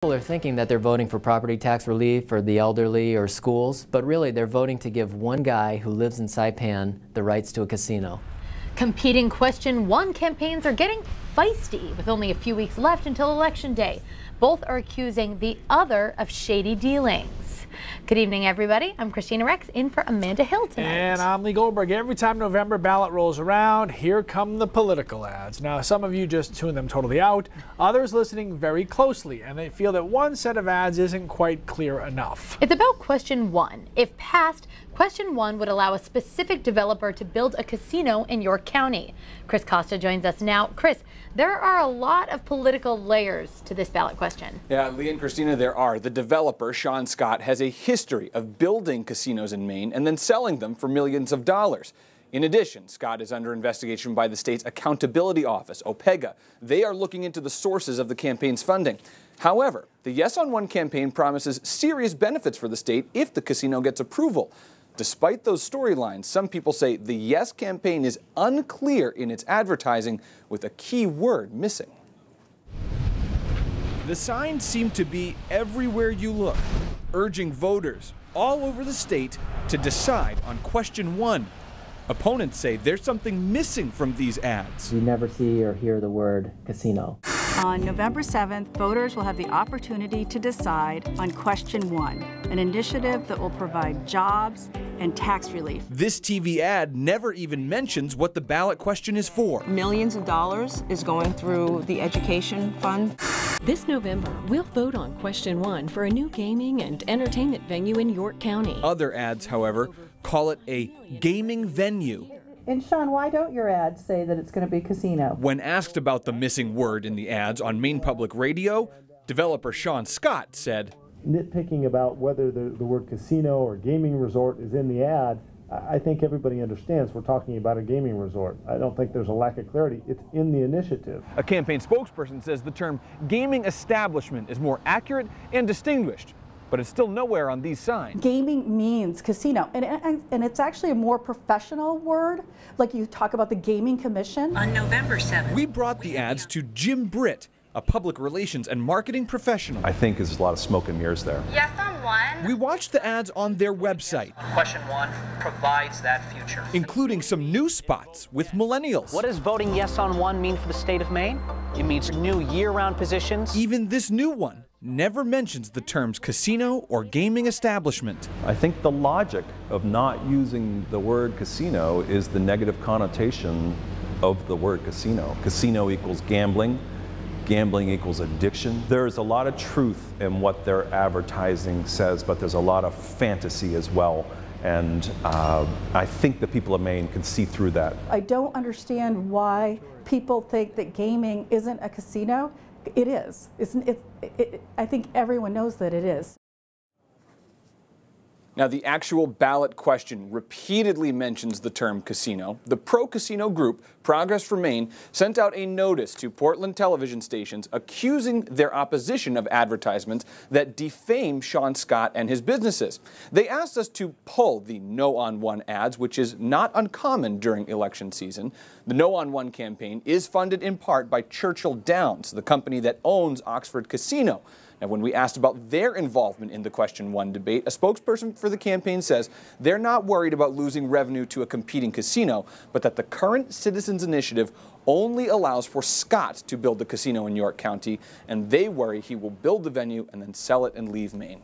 People are thinking that they're voting for property tax relief for the elderly or schools, but really they're voting to give one guy who lives in Saipan the rights to a casino. Competing Question 1 campaigns are getting feisty with only a few weeks left until Election Day. Both are accusing the other of shady dealings. Good evening, everybody. I'm Christina Rex in for Amanda Hill tonight. And I'm Lee Goldberg. Every time November ballot rolls around, here come the political ads. Now, some of you just tune them totally out. Others listening very closely, and they feel that one set of ads isn't quite clear enough. It's about Question 1. If passed, Question 1 would allow a specific developer to build a casino in York County. Chris Costa joins us now. Chris, there are a lot of political layers to this ballot question. Yeah, Lee and Christina, there are. The developer, Sean Scott, has a history of building casinos in Maine and then selling them for millions of dollars. In addition, Scott is under investigation by the state's Accountability Office, OPEGA. They are looking into the sources of the campaign's funding. However, the Yes on One campaign promises serious benefits for the state if the casino gets approval. Despite those storylines, some people say the Yes campaign is unclear in its advertising, with a key word missing. The signs seem to be everywhere you look, urging voters all over the state to decide on Question 1. Opponents say there's something missing from these ads. You never see or hear the word casino. On November 7th, voters will have the opportunity to decide on Question 1, an initiative that will provide jobs and tax relief. This TV ad never even mentions what the ballot question is for. Millions of dollars is going through the education fund. This November, we'll vote on Question 1 for a new gaming and entertainment venue in York County. Other ads, however, call it a gaming venue. And Sean, why don't your ads say that it's going to be casino? When asked about the missing word in the ads on Maine Public Radio, developer Sean Scott said, nitpicking about whether the word casino or gaming resort is in the ad, I think everybody understands we're talking about a gaming resort. I don't think there's a lack of clarity. It's in the initiative. A campaign spokesperson says the term gaming establishment is more accurate and distinguished, but it's still nowhere on these signs. Gaming means casino, and it's actually a more professional word, like you talk about the Gaming Commission. On November 7th, we brought the ads to Jim Britt, a public relations and marketing professional. I think there's a lot of smoke and mirrors there. Yes on One. We watched the ads on their website. Question 1 provides that future, including some new spots with millennials. What does voting Yes on One mean for the state of Maine? It means new year-round positions. Even this new one never mentions the terms casino or gaming establishment. I think the logic of not using the word casino is the negative connotation of the word casino. Casino equals gambling. Gambling equals addiction. There's a lot of truth in what their advertising says, but there's a lot of fantasy as well. And I think the people of Maine can see through that. I don't understand why people think that gaming isn't a casino. It is. I think everyone knows that it is. Now, the actual ballot question repeatedly mentions the term casino. The pro-casino group, Progress for Maine, sent out a notice to Portland television stations accusing their opposition of advertisements that defame Sean Scott and his businesses. They asked us to pull the No on One ads, which is not uncommon during election season. The No on One campaign is funded in part by Churchill Downs, the company that owns Oxford Casino. Now, when we asked about their involvement in the Question 1 debate, a spokesperson for the campaign says they're not worried about losing revenue to a competing casino, but that the current Citizens Initiative only allows for Scott to build the casino in York County, and they worry he will build the venue and then sell it and leave Maine.